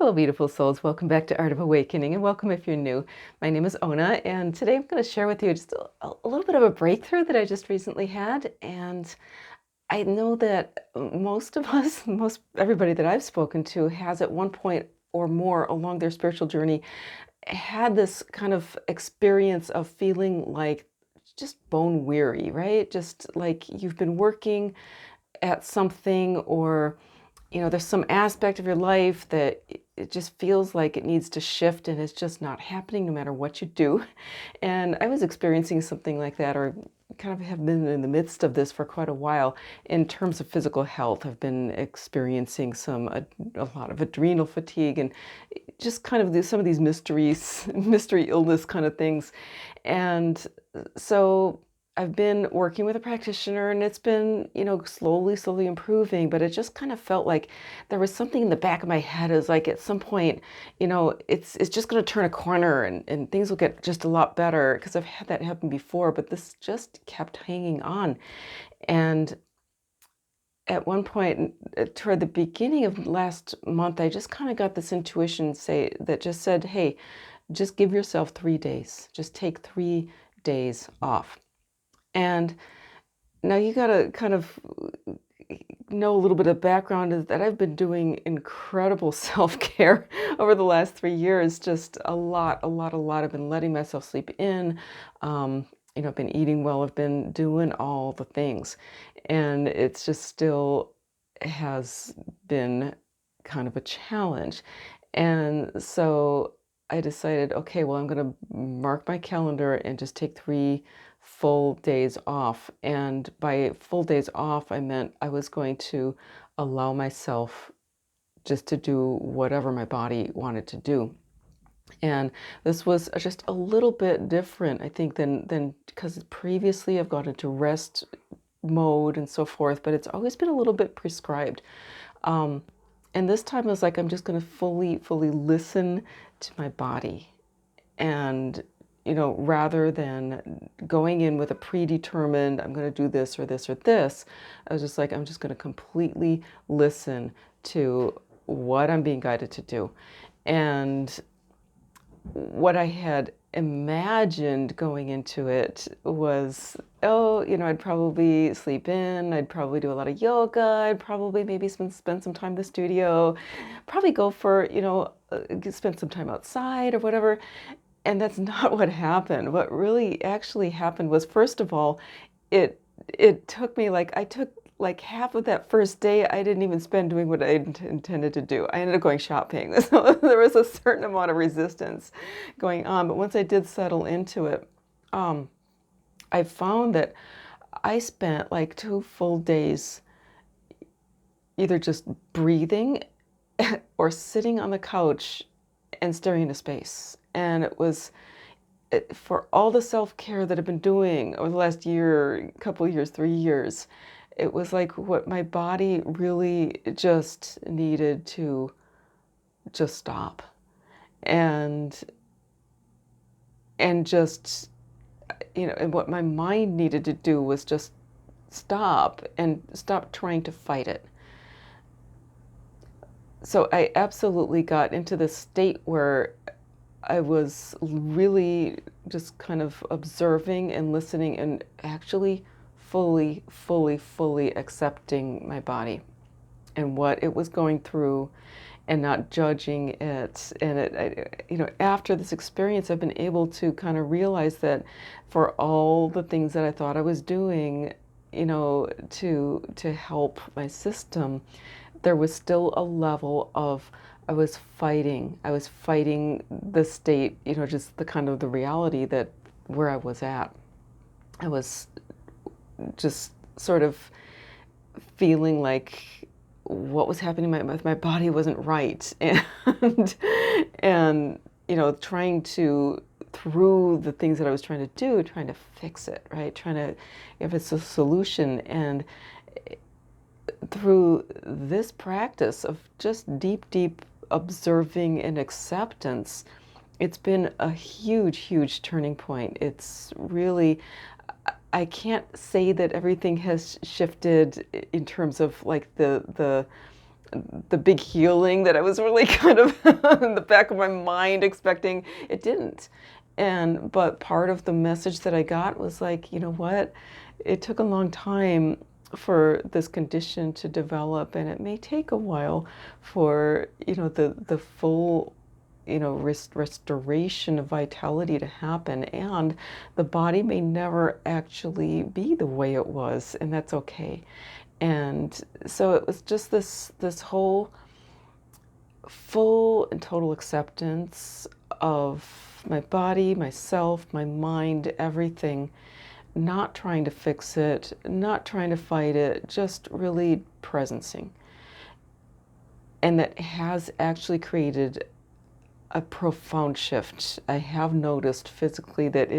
Hello, beautiful souls. Welcome back to Art of Awakening, and welcome if you're new. My name is Ona, and today I'm going to share with you just a little bit of a breakthrough that I just recently had. And I know that most of us, most everybody that I've spoken to, has at one point or more along their spiritual journey had this kind of experience of feeling like just bone weary, right? Just like you've been working at something, or there's some aspect of your life that it just feels like it needs to shift and it's just not happening no matter what you do. And I was experiencing something like that, or kind of have been in the midst of this for quite a while in terms of physical health. I've been experiencing a lot of adrenal fatigue and just kind of some of these mystery illness kind of things. And so I've been working with a practitioner, and it's been, slowly improving, but it just kind of felt like there was something in the back of my head. Is like at some point, it's just going to turn a corner, and things will get just a lot better, because I've had that happen before, but this just kept hanging on. And at one point, toward the beginning of last month, I just kind of got this intuition that just said, hey, just give yourself 3 days. Just take 3 days off. And now you got to kind of know a little bit of background, is that I've been doing incredible self-care over the last 3 years. Just a lot. I've been letting myself sleep in. I've been eating well. I've been doing all the things. And it's just still has been kind of a challenge. And so I decided, okay, well, I'm going to mark my calendar and just take 3 full days off. And by full days off, I meant I was going to allow myself just to do whatever my body wanted to do. And this was just a little bit different, I think, than because previously I've gone into rest mode and so forth, but it's always been a little bit prescribed. Um, and this time I was like, I'm just going to fully listen to my body. And, rather than going in with a predetermined, I'm going to do this or this or this, I was just like, I'm just going to completely listen to what I'm being guided to do. And what I had imagined going into it was, I'd probably sleep in, I'd probably do a lot of yoga, I'd probably maybe spend some time in the studio, probably go for, spend some time outside or whatever. And that's not what happened. What really actually happened was, first of all, it it took me like I took like half of that first day I didn't even spend doing what I intended to do. I ended up going shopping. So there was a certain amount of resistance going on. But once I did settle into it, um, I found that I spent like 2 full days either just breathing or sitting on the couch and staring into space. And it was for all the self-care that I've been doing over the last year, couple of years, 3 years, it was like what my body really just needed to just stop and just, and what my mind needed to do was just stop and stop trying to fight it. So I absolutely got into this state where I was really just kind of observing and listening, and actually fully accepting my body and what it was going through, and not judging it. And after this experience, I've been able to kind of realize that for all the things that I thought I was doing, to help my system, there was still a level of I was fighting the state, just the kind of the reality that where I was at. I was just sort of feeling like what was happening with my body wasn't right. And trying to, through the things that I was trying to do, trying to fix it, right? Trying to, if it's a solution. And through this practice of just deep observing and acceptance, it's been a huge turning point. It's really, I can't say that everything has shifted in terms of like the the big healing that I was really kind of in the back of my mind expecting. It didn't. But part of the message that I got was like, you know what? It took a long time for this condition to develop, and it may take a while for, the full, restoration of vitality to happen, and the body may never actually be the way it was, and that's okay. And so it was just this whole full and total acceptance of my body, myself, my mind, everything, not trying to fix it, not trying to fight it, just really presencing. And that has actually created a profound shift. I have noticed physically that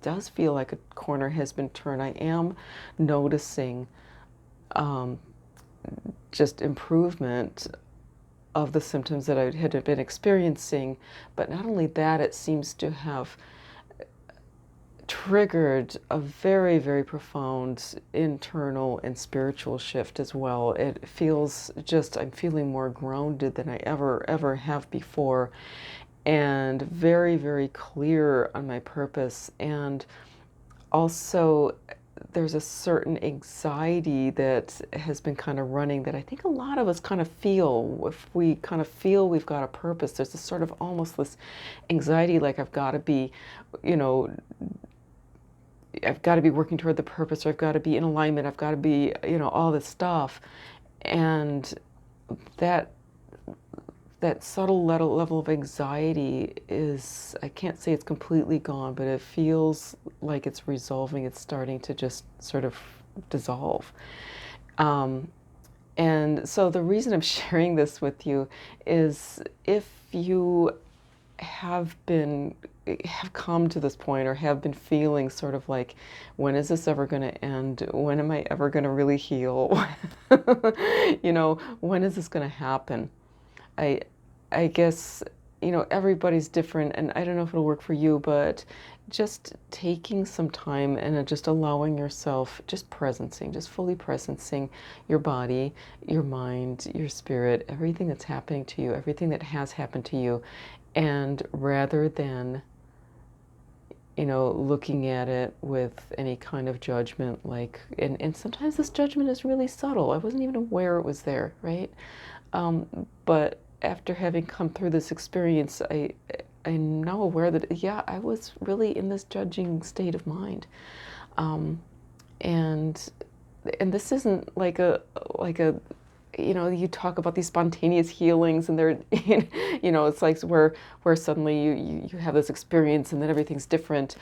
does feel like a corner has been turned. I am noticing um, just improvement of the symptoms that I had been experiencing. But not only that, it seems to have triggered a very, very profound internal and spiritual shift as well. It feels just, I'm feeling more grounded than I ever have before, and very, very clear on my purpose. And also, there's a certain anxiety that has been kind of running that I think a lot of us kind of feel. If we kind of feel we've got a purpose, there's this sort of almost this anxiety like I've got to be, you know, I've got to be working toward the purpose, or I've got to be in alignment, I've got to be, all this stuff. And that that subtle level of anxiety is, I can't say it's completely gone, but it feels like it's resolving. It's starting to just sort of dissolve. Um, and so the reason I'm sharing this with you is if you have come to this point or have been feeling sort of like, when is this ever going to end? When am I ever going to really heal? When is this going to happen? I I guess, everybody's different, and I don't know if it'll work for you, but just taking some time and just allowing yourself, just presencing, just fully presencing your body, your mind, your spirit, everything that's happening to you, everything that has happened to you. And rather than, looking at it with any kind of judgment, like, and sometimes this judgment is really subtle. I wasn't even aware it was there, right? But after having come through this experience, I'm now aware that, yeah, I was really in this judging state of mind. Um, and and this isn't like a you talk about these spontaneous healings, and they're it's like where suddenly you have this experience and then everything's different.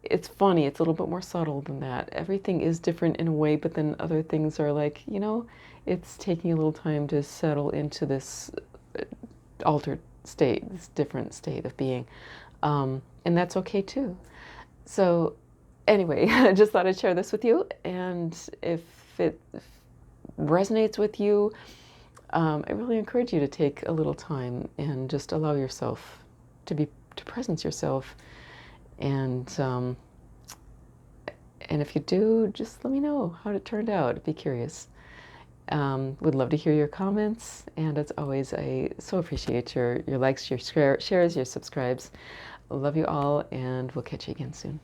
It's funny, it's a little bit more subtle than that. Everything is different in a way, but then other things are like, it's taking a little time to settle into this altered state, this different state of being. And that's okay too. So anyway, I just thought I'd share this with you. And if it resonates with you, I really encourage you to take a little time and just allow yourself to presence yourself. And if you do, just let me know how it turned out. Be curious. Would love to hear your comments, and as always, I so appreciate your likes, your shares, your subscribes. Love you all, and we'll catch you again soon.